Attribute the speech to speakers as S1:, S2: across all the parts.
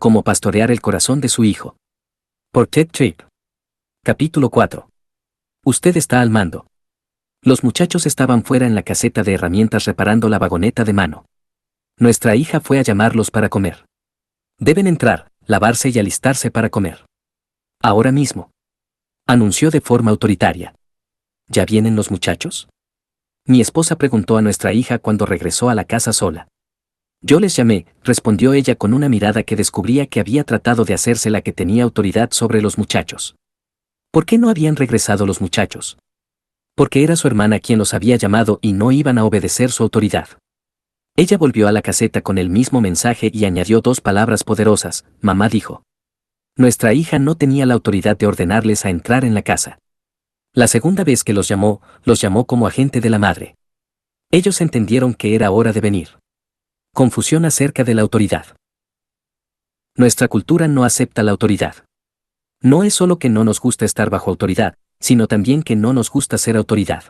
S1: Cómo pastorear el corazón de su hijo. Por Ted Tripp. Capítulo 4. Usted está al mando. Los muchachos estaban fuera en la caseta de herramientas reparando la vagoneta de mano. Nuestra hija fue a llamarlos para comer. Deben entrar, lavarse y alistarse para comer. Ahora mismo. Anunció de forma autoritaria. ¿Ya vienen los muchachos? Mi esposa preguntó a nuestra hija cuando regresó a la casa sola. Yo les llamé, respondió ella con una mirada que descubría que había tratado de hacerse la que tenía autoridad sobre los muchachos. ¿Por qué no habían regresado los muchachos? Porque era su hermana quien los había llamado y no iban a obedecer su autoridad. Ella volvió a la caseta con el mismo mensaje y añadió dos palabras poderosas. Mamá dijo. Nuestra hija no tenía la autoridad de ordenarles a entrar en la casa. La segunda vez que los llamó como agente de la madre. Ellos entendieron que era hora de venir. Confusión acerca de la autoridad. Nuestra cultura no acepta la autoridad. No es solo que no nos gusta estar bajo autoridad, sino también que no nos gusta ser autoridad.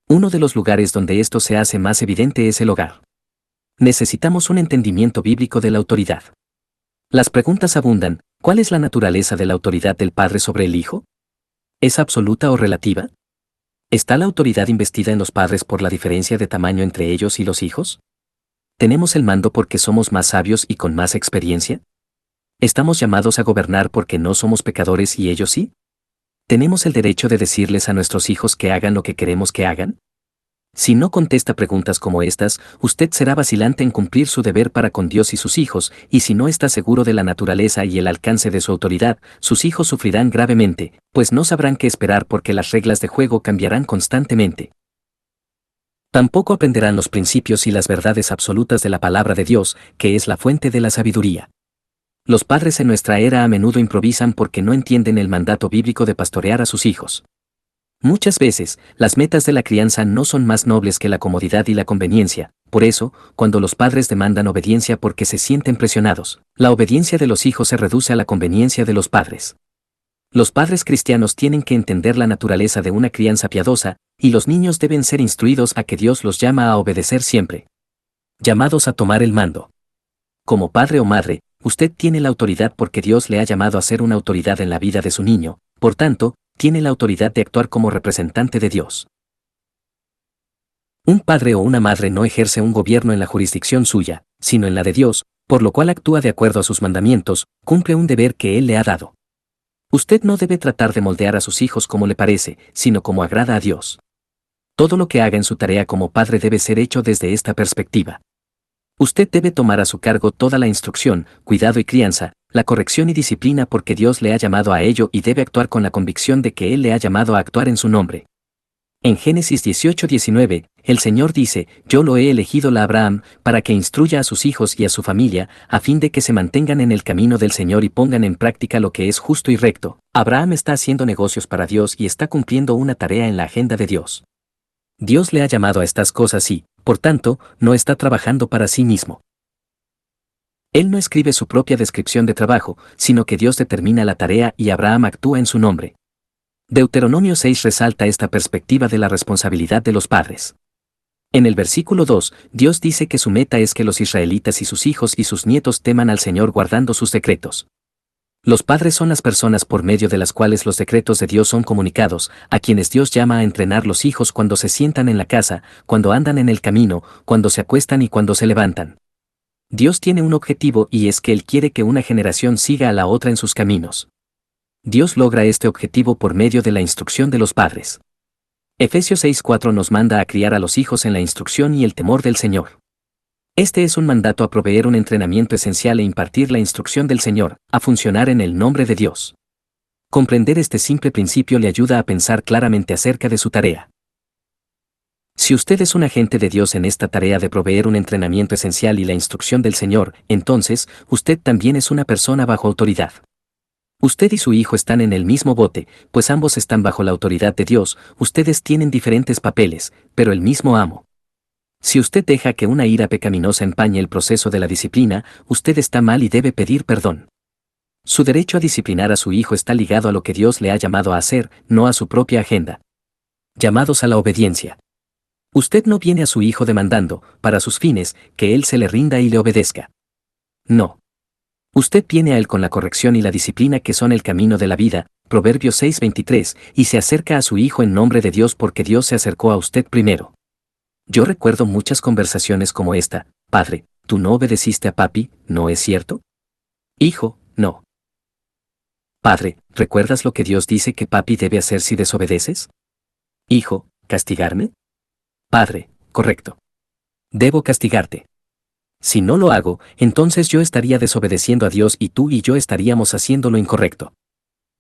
S1: Uno de los lugares donde esto se hace más evidente es el hogar. Necesitamos un entendimiento bíblico de la autoridad. Las preguntas abundan. ¿Cuál es la naturaleza de la autoridad del padre sobre el hijo? ¿Es absoluta o relativa? ¿Está la autoridad investida en los padres por la diferencia de tamaño entre ellos y los hijos? ¿Tenemos el mando porque somos más sabios y con más experiencia? ¿Estamos llamados a gobernar porque no somos pecadores y ellos sí? ¿Tenemos el derecho de decirles a nuestros hijos que hagan lo que queremos que hagan? Si no contesta preguntas como estas, usted será vacilante en cumplir su deber para con Dios y sus hijos, y si no está seguro de la naturaleza y el alcance de su autoridad, sus hijos sufrirán gravemente, pues no sabrán qué esperar porque las reglas de juego cambiarán constantemente. Tampoco aprenderán los principios y las verdades absolutas de la palabra de Dios, que es la fuente de la sabiduría. Los padres en nuestra era a menudo improvisan porque no entienden el mandato bíblico de pastorear a sus hijos. Muchas veces, las metas de la crianza no son más nobles que la comodidad y la conveniencia. Por eso, cuando los padres demandan obediencia porque se sienten presionados, la obediencia de los hijos se reduce a la conveniencia de los padres. Los padres cristianos tienen que entender la naturaleza de una crianza piadosa, y los niños deben ser instruidos a que Dios los llama a obedecer siempre. Llamados a tomar el mando. Como padre o madre, usted tiene la autoridad porque Dios le ha llamado a ser una autoridad en la vida de su niño, por tanto, tiene la autoridad de actuar como representante de Dios. Un padre o una madre no ejerce un gobierno en la jurisdicción suya, sino en la de Dios, por lo cual actúa de acuerdo a sus mandamientos, cumple un deber que Él le ha dado. Usted no debe tratar de moldear a sus hijos como le parece, sino como agrada a Dios. Todo lo que haga en su tarea como padre debe ser hecho desde esta perspectiva. Usted debe tomar a su cargo toda la instrucción, cuidado y crianza, la corrección y disciplina porque Dios le ha llamado a ello y debe actuar con la convicción de que Él le ha llamado a actuar en su nombre. En Génesis 18:19, el Señor dice, yo lo he elegido a Abraham, para que instruya a sus hijos y a su familia, a fin de que se mantengan en el camino del Señor y pongan en práctica lo que es justo y recto. Abraham está haciendo negocios para Dios y está cumpliendo una tarea en la agenda de Dios. Dios le ha llamado a estas cosas y, por tanto, no está trabajando para sí mismo. Él no escribe su propia descripción de trabajo, sino que Dios determina la tarea y Abraham actúa en su nombre. Deuteronomio 6 resalta esta perspectiva de la responsabilidad de los padres. En el versículo 2, Dios dice que su meta es que los israelitas y sus hijos y sus nietos teman al Señor guardando sus decretos. Los padres son las personas por medio de las cuales los decretos de Dios son comunicados, a quienes Dios llama a entrenar los hijos cuando se sientan en la casa, cuando andan en el camino, cuando se acuestan y cuando se levantan. Dios tiene un objetivo y es que Él quiere que una generación siga a la otra en sus caminos. Dios logra este objetivo por medio de la instrucción de los padres. Efesios 6:4 nos manda a criar a los hijos en la instrucción y el temor del Señor. Este es un mandato a proveer un entrenamiento esencial e impartir la instrucción del Señor, a funcionar en el nombre de Dios. Comprender este simple principio le ayuda a pensar claramente acerca de su tarea. Si usted es un agente de Dios en esta tarea de proveer un entrenamiento esencial y la instrucción del Señor, entonces, usted también es una persona bajo autoridad. Usted y su hijo están en el mismo bote, pues ambos están bajo la autoridad de Dios, ustedes tienen diferentes papeles, pero el mismo amo. Si usted deja que una ira pecaminosa empañe el proceso de la disciplina, usted está mal y debe pedir perdón. Su derecho a disciplinar a su hijo está ligado a lo que Dios le ha llamado a hacer, no a su propia agenda. Llamados a la obediencia. Usted no viene a su hijo demandando, para sus fines, que él se le rinda y le obedezca. No. Usted viene a Él con la corrección y la disciplina que son el camino de la vida, Proverbios 6:23, y se acerca a su Hijo en nombre de Dios porque Dios se acercó a usted primero. Yo recuerdo muchas conversaciones como esta: Padre, tú no obedeciste a papi, ¿no es cierto? Hijo, no. Padre, ¿recuerdas lo que Dios dice que papi debe hacer si desobedeces? Hijo, ¿castigarme? Padre, correcto. Debo castigarte. Si no lo hago, entonces yo estaría desobedeciendo a Dios y tú y yo estaríamos haciendo lo incorrecto.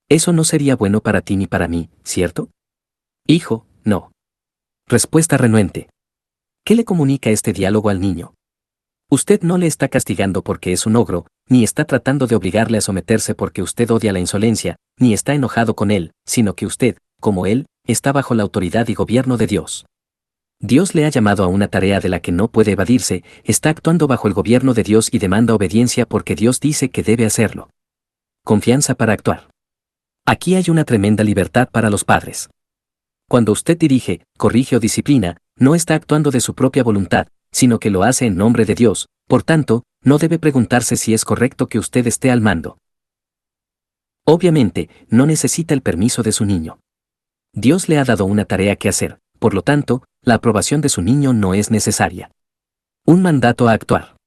S1: Eso no sería bueno para ti ni para mí, ¿cierto? Hijo, no. Respuesta renuente. ¿Qué le comunica este diálogo al niño? Usted no le está castigando porque es un ogro, ni está tratando de obligarle a someterse porque usted odia la insolencia, ni está enojado con él, sino que usted, como él, está bajo la autoridad y gobierno de Dios. Dios le ha llamado a una tarea de la que no puede evadirse, está actuando bajo el gobierno de Dios y demanda obediencia porque Dios dice que debe hacerlo. Confianza para actuar. Aquí hay una tremenda libertad para los padres. Cuando usted dirige, corrige o disciplina, no está actuando de su propia voluntad, sino que lo hace en nombre de Dios, por tanto, no debe preguntarse si es correcto que usted esté al mando. Obviamente, no necesita el permiso de su niño. Dios le ha dado una tarea que hacer, por lo tanto, la aprobación de su niño no es necesaria. Un mandato a actuar.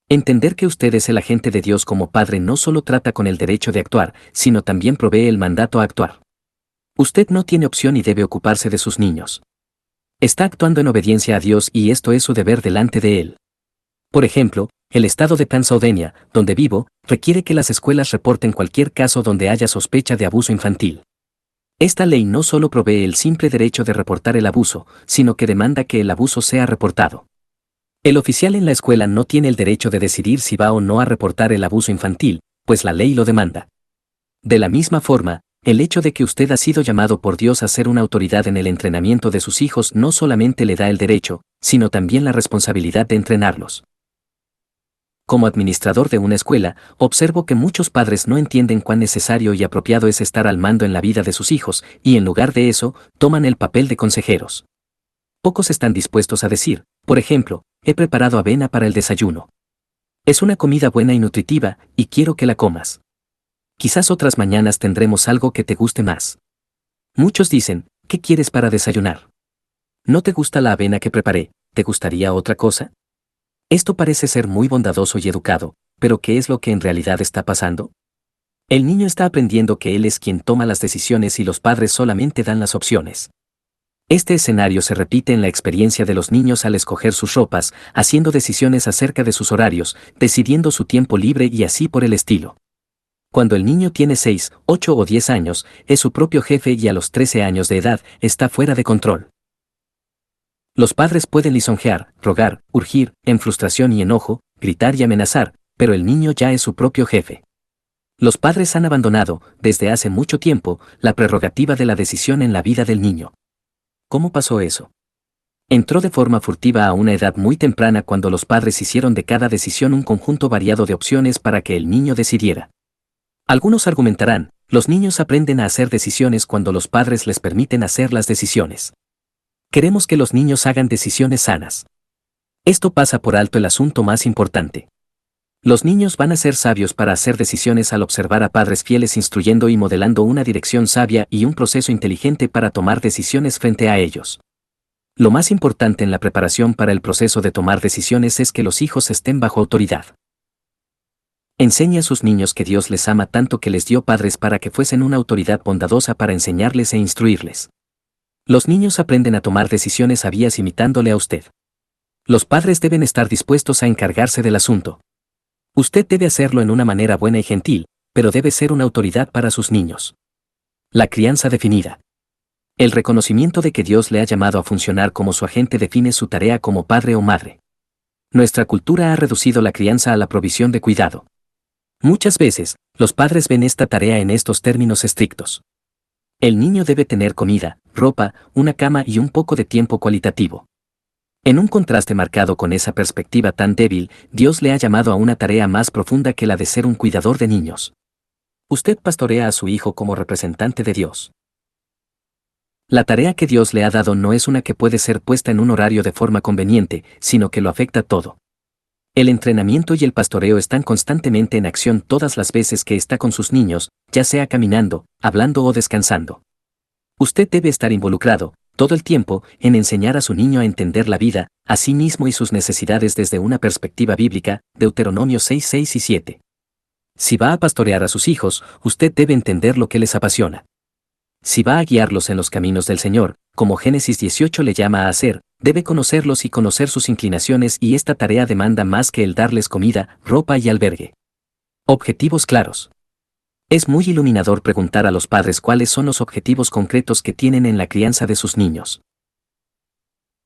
S1: Entender que usted es el agente de Dios como padre no solo trata con el derecho de actuar, sino también provee el mandato a actuar. Usted no tiene opción y debe ocuparse de sus niños. Está actuando en obediencia a Dios y esto es su deber delante de Él. Por ejemplo, el estado de Pennsylvania, donde vivo, requiere que las escuelas reporten cualquier caso donde haya sospecha de abuso infantil. Esta ley no solo provee el simple derecho de reportar el abuso, sino que demanda que el abuso sea reportado. El oficial en la escuela no tiene el derecho de decidir si va o no a reportar el abuso infantil, pues la ley lo demanda. De la misma forma, el hecho de que usted ha sido llamado por Dios a ser una autoridad en el entrenamiento de sus hijos no solamente le da el derecho, sino también la responsabilidad de entrenarlos. Como administrador de una escuela, observo que muchos padres no entienden cuán necesario y apropiado es estar al mando en la vida de sus hijos, y en lugar de eso, toman el papel de consejeros. Pocos están dispuestos a decir, por ejemplo, he preparado avena para el desayuno. Es una comida buena y nutritiva, y quiero que la comas. Quizás otras mañanas tendremos algo que te guste más. Muchos dicen, ¿qué quieres para desayunar? ¿No te gusta la avena que preparé? ¿Te gustaría otra cosa? Esto parece ser muy bondadoso y educado, pero ¿qué es lo que en realidad está pasando? El niño está aprendiendo que él es quien toma las decisiones y los padres solamente dan las opciones. Este escenario se repite en la experiencia de los niños al escoger sus ropas, haciendo decisiones acerca de sus horarios, decidiendo su tiempo libre y así por el estilo. Cuando el niño tiene 6, 8 o 10 años, es su propio jefe y a los 13 años de edad, está fuera de control. Los padres pueden lisonjear, rogar, urgir, en frustración y enojo, gritar y amenazar, pero el niño ya es su propio jefe. Los padres han abandonado, desde hace mucho tiempo, la prerrogativa de la decisión en la vida del niño. ¿Cómo pasó eso? Entró de forma furtiva a una edad muy temprana cuando los padres hicieron de cada decisión un conjunto variado de opciones para que el niño decidiera. Algunos argumentarán, los niños aprenden a hacer decisiones cuando los padres les permiten hacer las decisiones. Queremos que los niños hagan decisiones sanas. Esto pasa por alto el asunto más importante. Los niños van a ser sabios para hacer decisiones al observar a padres fieles instruyendo y modelando una dirección sabia y un proceso inteligente para tomar decisiones frente a ellos. Lo más importante en la preparación para el proceso de tomar decisiones es que los hijos estén bajo autoridad. Enseñe a sus niños que Dios les ama tanto que les dio padres para que fuesen una autoridad bondadosa para enseñarles e instruirles. Los niños aprenden a tomar decisiones sabias imitándole a usted. Los padres deben estar dispuestos a encargarse del asunto. Usted debe hacerlo en una manera buena y gentil, pero debe ser una autoridad para sus niños. La crianza definida. El reconocimiento de que Dios le ha llamado a funcionar como su agente define su tarea como padre o madre. Nuestra cultura ha reducido la crianza a la provisión de cuidado. Muchas veces, los padres ven esta tarea en estos términos estrictos. El niño debe tener comida, ropa, una cama y un poco de tiempo cualitativo. En un contraste marcado con esa perspectiva tan débil, Dios le ha llamado a una tarea más profunda que la de ser un cuidador de niños. Usted pastorea a su hijo como representante de Dios. La tarea que Dios le ha dado no es una que puede ser puesta en un horario de forma conveniente, sino que lo afecta todo. El entrenamiento y el pastoreo están constantemente en acción todas las veces que está con sus niños, ya sea caminando, hablando o descansando. Usted debe estar involucrado, todo el tiempo, en enseñar a su niño a entender la vida, a sí mismo y sus necesidades desde una perspectiva bíblica, Deuteronomio 6, 6 y 7. Si va a pastorear a sus hijos, usted debe entender lo que les apasiona. Si va a guiarlos en los caminos del Señor, como Génesis 18 le llama a hacer, debe conocerlos y conocer sus inclinaciones, y esta tarea demanda más que el darles comida, ropa y albergue. Objetivos claros. Es muy iluminador preguntar a los padres cuáles son los objetivos concretos que tienen en la crianza de sus niños.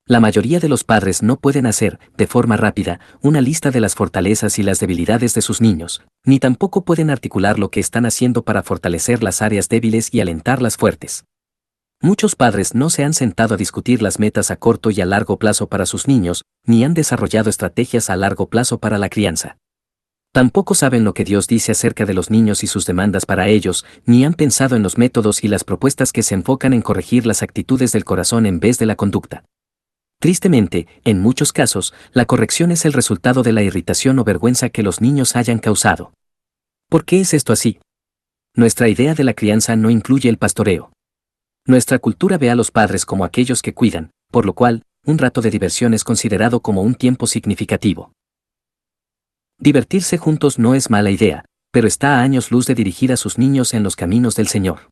S1: La mayoría de los padres no pueden hacer, de forma rápida, una lista de las fortalezas y las debilidades de sus niños, ni tampoco pueden articular lo que están haciendo para fortalecer las áreas débiles y alentar las fuertes. Muchos padres no se han sentado a discutir las metas a corto y a largo plazo para sus niños, ni han desarrollado estrategias a largo plazo para la crianza. Tampoco saben lo que Dios dice acerca de los niños y sus demandas para ellos, ni han pensado en los métodos y las propuestas que se enfocan en corregir las actitudes del corazón en vez de la conducta. Tristemente, en muchos casos, la corrección es el resultado de la irritación o vergüenza que los niños hayan causado. ¿Por qué es esto así? Nuestra idea de la crianza no incluye el pastoreo. Nuestra cultura ve a los padres como aquellos que cuidan, por lo cual, un rato de diversión es considerado como un tiempo significativo. Divertirse juntos no es mala idea, pero está a años luz de dirigir a sus niños en los caminos del Señor.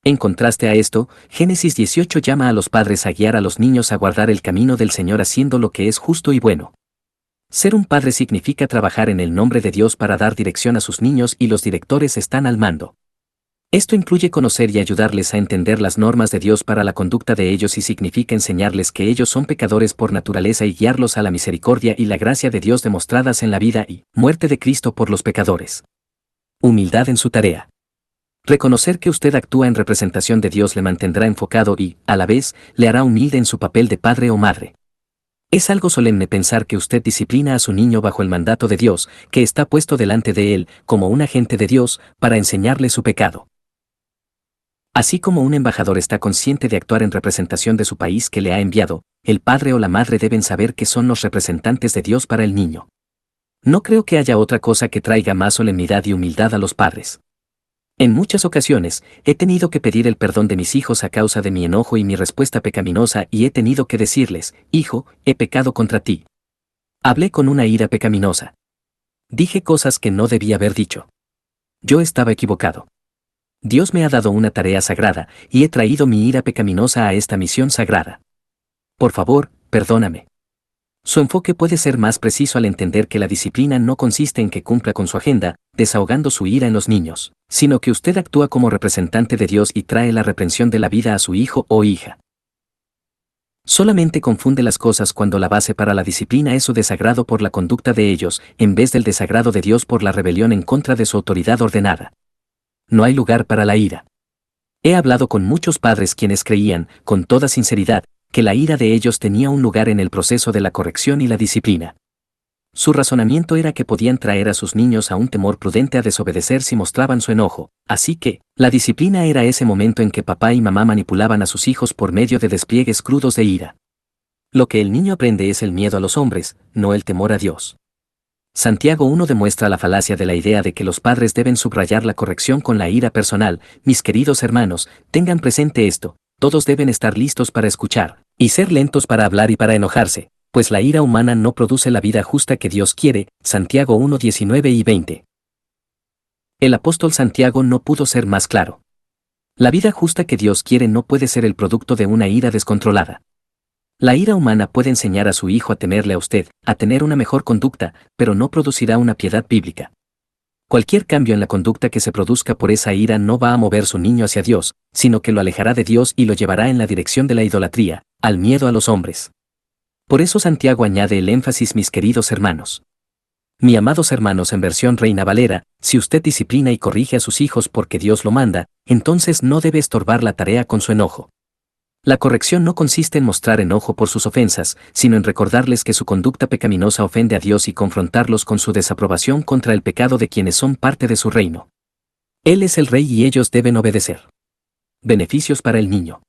S1: En contraste a esto, Génesis 18 llama a los padres a guiar a los niños a guardar el camino del Señor haciendo lo que es justo y bueno. Ser un padre significa trabajar en el nombre de Dios para dar dirección a sus niños, y los directores están al mando. Esto incluye conocer y ayudarles a entender las normas de Dios para la conducta de ellos, y significa enseñarles que ellos son pecadores por naturaleza y guiarlos a la misericordia y la gracia de Dios demostradas en la vida y muerte de Cristo por los pecadores. Humildad en su tarea. Reconocer que usted actúa en representación de Dios le mantendrá enfocado y, a la vez, le hará humilde en su papel de padre o madre. Es algo solemne pensar que usted disciplina a su niño bajo el mandato de Dios, que está puesto delante de él, como un agente de Dios, para enseñarle su pecado. Así como un embajador está consciente de actuar en representación de su país que le ha enviado, el padre o la madre deben saber que son los representantes de Dios para el niño. No creo que haya otra cosa que traiga más solemnidad y humildad a los padres. En muchas ocasiones, he tenido que pedir el perdón de mis hijos a causa de mi enojo y mi respuesta pecaminosa, y he tenido que decirles: hijo, he pecado contra ti. Hablé con una ira pecaminosa. Dije cosas que no debía haber dicho. Yo estaba equivocado. Dios me ha dado una tarea sagrada, y he traído mi ira pecaminosa a esta misión sagrada. Por favor, perdóname. Su enfoque puede ser más preciso al entender que la disciplina no consiste en que cumpla con su agenda, desahogando su ira en los niños, sino que usted actúa como representante de Dios y trae la reprensión de la vida a su hijo o hija. Solamente confunde las cosas cuando la base para la disciplina es su desagrado por la conducta de ellos, en vez del desagrado de Dios por la rebelión en contra de su autoridad ordenada. No hay lugar para la ira. He hablado con muchos padres quienes creían, con toda sinceridad, que la ira de ellos tenía un lugar en el proceso de la corrección y la disciplina. Su razonamiento era que podían traer a sus niños a un temor prudente a desobedecer si mostraban su enojo, así que, la disciplina era ese momento en que papá y mamá manipulaban a sus hijos por medio de despliegues crudos de ira. Lo que el niño aprende es el miedo a los hombres, no el temor a Dios. Santiago 1 demuestra la falacia de la idea de que los padres deben subrayar la corrección con la ira personal. Mis queridos hermanos, tengan presente esto: todos deben estar listos para escuchar, y ser lentos para hablar y para enojarse, pues la ira humana no produce la vida justa que Dios quiere. Santiago 1, 19 y 20. El apóstol Santiago no pudo ser más claro. La vida justa que Dios quiere no puede ser el producto de una ira descontrolada. La ira humana puede enseñar a su hijo a temerle a usted, a tener una mejor conducta, pero no producirá una piedad bíblica. Cualquier cambio en la conducta que se produzca por esa ira no va a mover su niño hacia Dios, sino que lo alejará de Dios y lo llevará en la dirección de la idolatría, al miedo a los hombres. Por eso Santiago añade el énfasis: mis queridos hermanos. Mi amados hermanos, en versión Reina Valera: si usted disciplina y corrige a sus hijos porque Dios lo manda, entonces no debe estorbar la tarea con su enojo. La corrección no consiste en mostrar enojo por sus ofensas, sino en recordarles que su conducta pecaminosa ofende a Dios y confrontarlos con su desaprobación contra el pecado de quienes son parte de su reino. Él es el rey y ellos deben obedecer. Beneficios para el niño.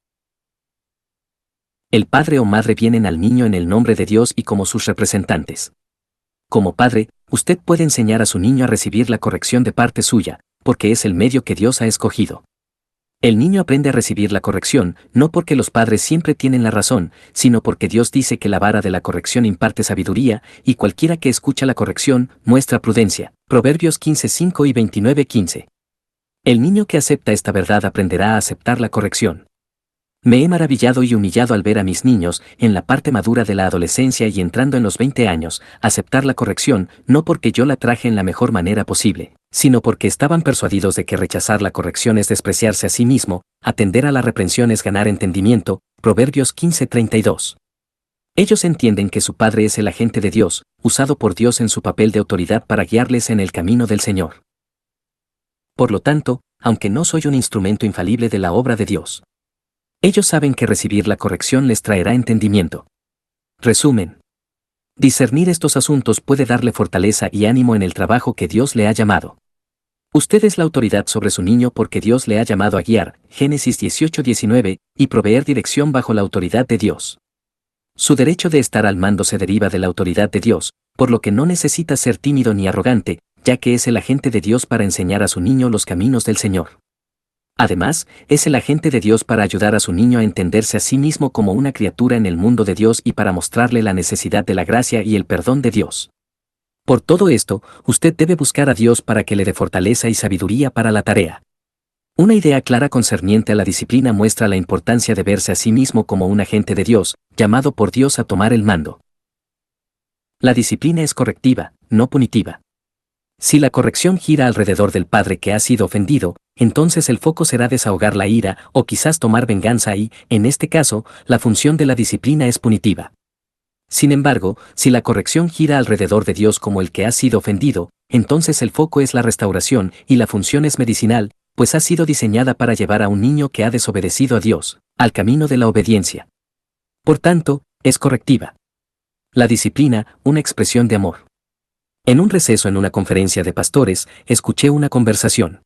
S1: El padre o madre vienen al niño en el nombre de Dios y como sus representantes. Como padre, usted puede enseñar a su niño a recibir la corrección de parte suya, porque es el medio que Dios ha escogido. El niño aprende a recibir la corrección, no porque los padres siempre tienen la razón, sino porque Dios dice que la vara de la corrección imparte sabiduría, y cualquiera que escucha la corrección, muestra prudencia. Proverbios 15:5 y 29:15. El niño que acepta esta verdad aprenderá a aceptar la corrección. Me he maravillado y humillado al ver a mis niños, en la parte madura de la adolescencia y entrando en los 20 años, aceptar la corrección, no porque yo la traje en la mejor manera posible, sino porque estaban persuadidos de que rechazar la corrección es despreciarse a sí mismo, atender a la reprensión es ganar entendimiento. Proverbios 15:32. Ellos entienden que su padre es el agente de Dios, usado por Dios en su papel de autoridad para guiarles en el camino del Señor. Por lo tanto, aunque no soy un instrumento infalible de la obra de Dios, ellos saben que recibir la corrección les traerá entendimiento. Resumen. Discernir estos asuntos puede darle fortaleza y ánimo en el trabajo que Dios le ha llamado. Usted es la autoridad sobre su niño porque Dios le ha llamado a guiar, Génesis 18:19, y proveer dirección bajo la autoridad de Dios. Su derecho de estar al mando se deriva de la autoridad de Dios, por lo que no necesita ser tímido ni arrogante, ya que es el agente de Dios para enseñar a su niño los caminos del Señor. Además, es el agente de Dios para ayudar a su niño a entenderse a sí mismo como una criatura en el mundo de Dios y para mostrarle la necesidad de la gracia y el perdón de Dios. Por todo esto, usted debe buscar a Dios para que le dé fortaleza y sabiduría para la tarea. Una idea clara concerniente a la disciplina muestra la importancia de verse a sí mismo como un agente de Dios, llamado por Dios a tomar el mando. La disciplina es correctiva, no punitiva. Si la corrección gira alrededor del padre que ha sido ofendido, entonces el foco será desahogar la ira o quizás tomar venganza y, en este caso, la función de la disciplina es punitiva. Sin embargo, si la corrección gira alrededor de Dios como el que ha sido ofendido, entonces el foco es la restauración y la función es medicinal, pues ha sido diseñada para llevar a un niño que ha desobedecido a Dios, al camino de la obediencia. Por tanto, es correctiva. La disciplina, una expresión de amor. En un receso en una conferencia de pastores, escuché una conversación.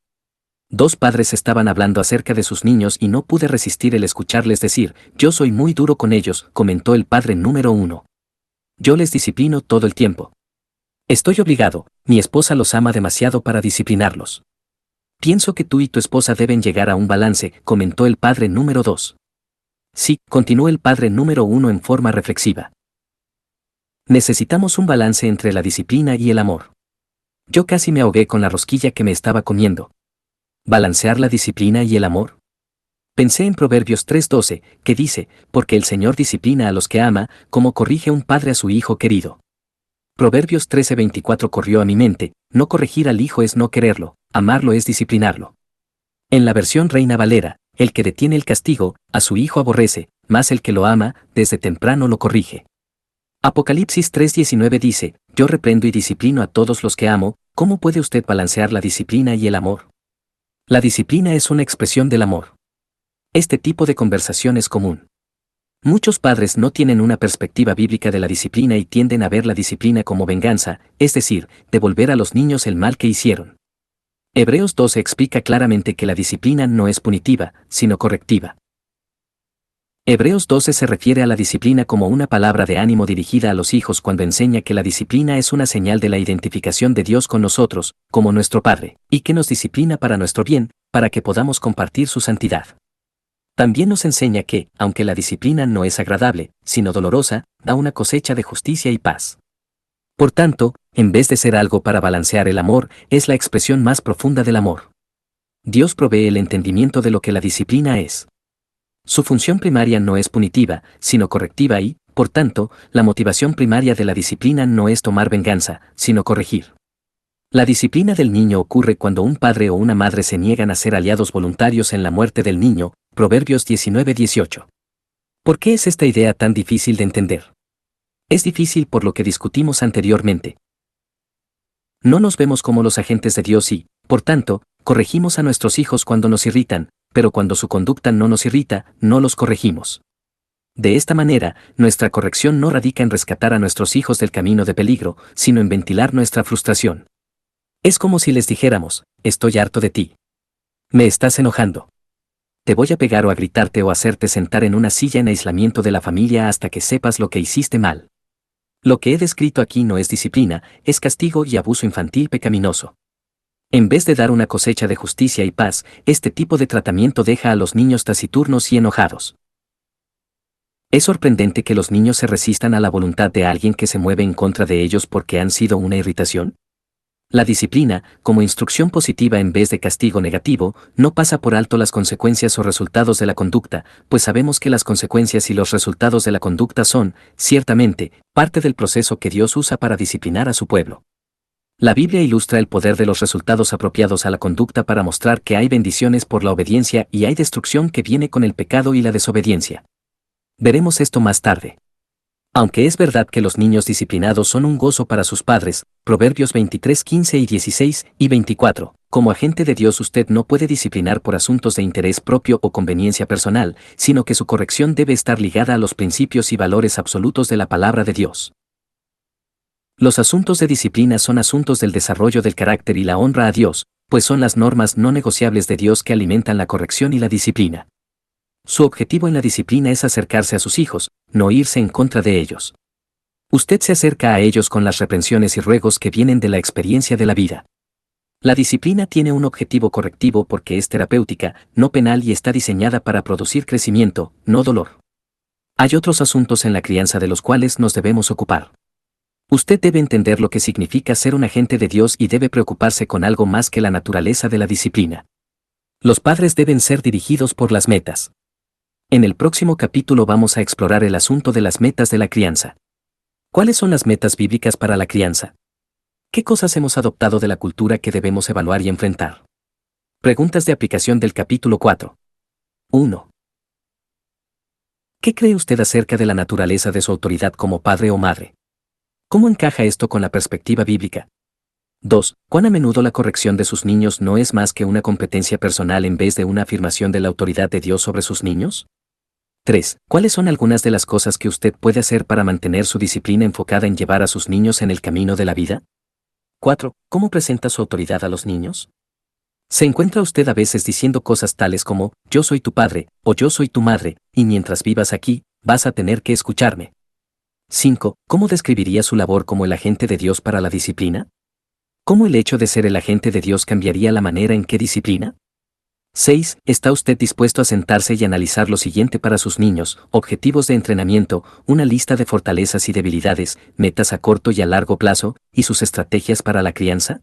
S1: Dos padres estaban hablando acerca de sus niños y no pude resistir el escucharles decir, yo soy muy duro con ellos, comentó el padre número 1. Yo les disciplino todo el tiempo. Estoy obligado, mi esposa los ama demasiado para disciplinarlos. Pienso que tú y tu esposa deben llegar a un balance, comentó el padre número 2. Sí, continuó el padre número 1 en forma reflexiva. Necesitamos un balance entre la disciplina y el amor. Yo casi me ahogué con la rosquilla que me estaba comiendo. ¿Balancear la disciplina y el amor? Pensé en Proverbios 3:12, que dice, porque el Señor disciplina a los que ama, como corrige un padre a su hijo querido. Proverbios 13:24 corrió a mi mente, no corregir al hijo es no quererlo, amarlo es disciplinarlo. En la versión Reina Valera, el que detiene el castigo, a su hijo aborrece, mas el que lo ama, desde temprano lo corrige. Apocalipsis 3:19 dice, yo reprendo y disciplino a todos los que amo. ¿Cómo puede usted balancear la disciplina y el amor? La disciplina es una expresión del amor. Este tipo de conversación es común. Muchos padres no tienen una perspectiva bíblica de la disciplina y tienden a ver la disciplina como venganza, es decir, devolver a los niños el mal que hicieron. Hebreos 12 explica claramente que la disciplina no es punitiva, sino correctiva. Hebreos 12 se refiere a la disciplina como una palabra de ánimo dirigida a los hijos cuando enseña que la disciplina es una señal de la identificación de Dios con nosotros, como nuestro Padre, y que nos disciplina para nuestro bien, para que podamos compartir su santidad. También nos enseña que, aunque la disciplina no es agradable, sino dolorosa, da una cosecha de justicia y paz. Por tanto, en vez de ser algo para balancear el amor, es la expresión más profunda del amor. Dios provee el entendimiento de lo que la disciplina es. Su función primaria no es punitiva, sino correctiva y, por tanto, la motivación primaria de la disciplina no es tomar venganza, sino corregir. La disciplina del niño ocurre cuando un padre o una madre se niegan a ser aliados voluntarios en la muerte del niño, Proverbios 19:18. ¿Por qué es esta idea tan difícil de entender? Es difícil por lo que discutimos anteriormente. No nos vemos como los agentes de Dios y, por tanto, corregimos a nuestros hijos cuando nos irritan, pero cuando su conducta no nos irrita, no los corregimos. De esta manera, nuestra corrección no radica en rescatar a nuestros hijos del camino de peligro, sino en ventilar nuestra frustración. Es como si les dijéramos, estoy harto de ti. Me estás enojando. Te voy a pegar o a gritarte o hacerte sentar en una silla en aislamiento de la familia hasta que sepas lo que hiciste mal. Lo que he descrito aquí no es disciplina, es castigo y abuso infantil pecaminoso. En vez de dar una cosecha de justicia y paz, este tipo de tratamiento deja a los niños taciturnos y enojados. Es sorprendente que los niños se resistan a la voluntad de alguien que se mueve en contra de ellos porque han sido una irritación. La disciplina, como instrucción positiva en vez de castigo negativo, no pasa por alto las consecuencias o resultados de la conducta, pues sabemos que las consecuencias y los resultados de la conducta son, ciertamente, parte del proceso que Dios usa para disciplinar a su pueblo. La Biblia ilustra el poder de los resultados apropiados a la conducta para mostrar que hay bendiciones por la obediencia y hay destrucción que viene con el pecado y la desobediencia. Veremos esto más tarde. Aunque es verdad que los niños disciplinados son un gozo para sus padres, Proverbios 23, 15 y 16 y 24, como agente de Dios usted no puede disciplinar por asuntos de interés propio o conveniencia personal, sino que su corrección debe estar ligada a los principios y valores absolutos de la palabra de Dios. Los asuntos de disciplina son asuntos del desarrollo del carácter y la honra a Dios, pues son las normas no negociables de Dios que alimentan la corrección y la disciplina. Su objetivo en la disciplina es acercarse a sus hijos, no irse en contra de ellos. Usted se acerca a ellos con las reprensiones y ruegos que vienen de la experiencia de la vida. La disciplina tiene un objetivo correctivo porque es terapéutica, no penal y está diseñada para producir crecimiento, no dolor. Hay otros asuntos en la crianza de los cuales nos debemos ocupar. Usted debe entender lo que significa ser un agente de Dios y debe preocuparse con algo más que la naturaleza de la disciplina. Los padres deben ser dirigidos por las metas. En el próximo capítulo vamos a explorar el asunto de las metas de la crianza. ¿Cuáles son las metas bíblicas para la crianza? ¿Qué cosas hemos adoptado de la cultura que debemos evaluar y enfrentar? Preguntas de aplicación del capítulo 4. 1. ¿Qué cree usted acerca de la naturaleza de su autoridad como padre o madre? ¿Cómo encaja esto con la perspectiva bíblica? 2. ¿Cuán a menudo la corrección de sus niños no es más que una competencia personal en vez de una afirmación de la autoridad de Dios sobre sus niños? 3. ¿Cuáles son algunas de las cosas que usted puede hacer para mantener su disciplina enfocada en llevar a sus niños en el camino de la vida? 4. ¿Cómo presenta su autoridad a los niños? ¿Se encuentra usted a veces diciendo cosas tales como, yo soy tu padre, o yo soy tu madre, y mientras vivas aquí, vas a tener que escucharme? 5. ¿Cómo describiría su labor como el agente de Dios para la disciplina? ¿Cómo el hecho de ser el agente de Dios cambiaría la manera en que disciplina? 6. ¿Está usted dispuesto a sentarse y analizar lo siguiente para sus niños? Objetivos de entrenamiento, una lista de fortalezas y debilidades, metas a corto y a largo plazo, y sus estrategias para la crianza.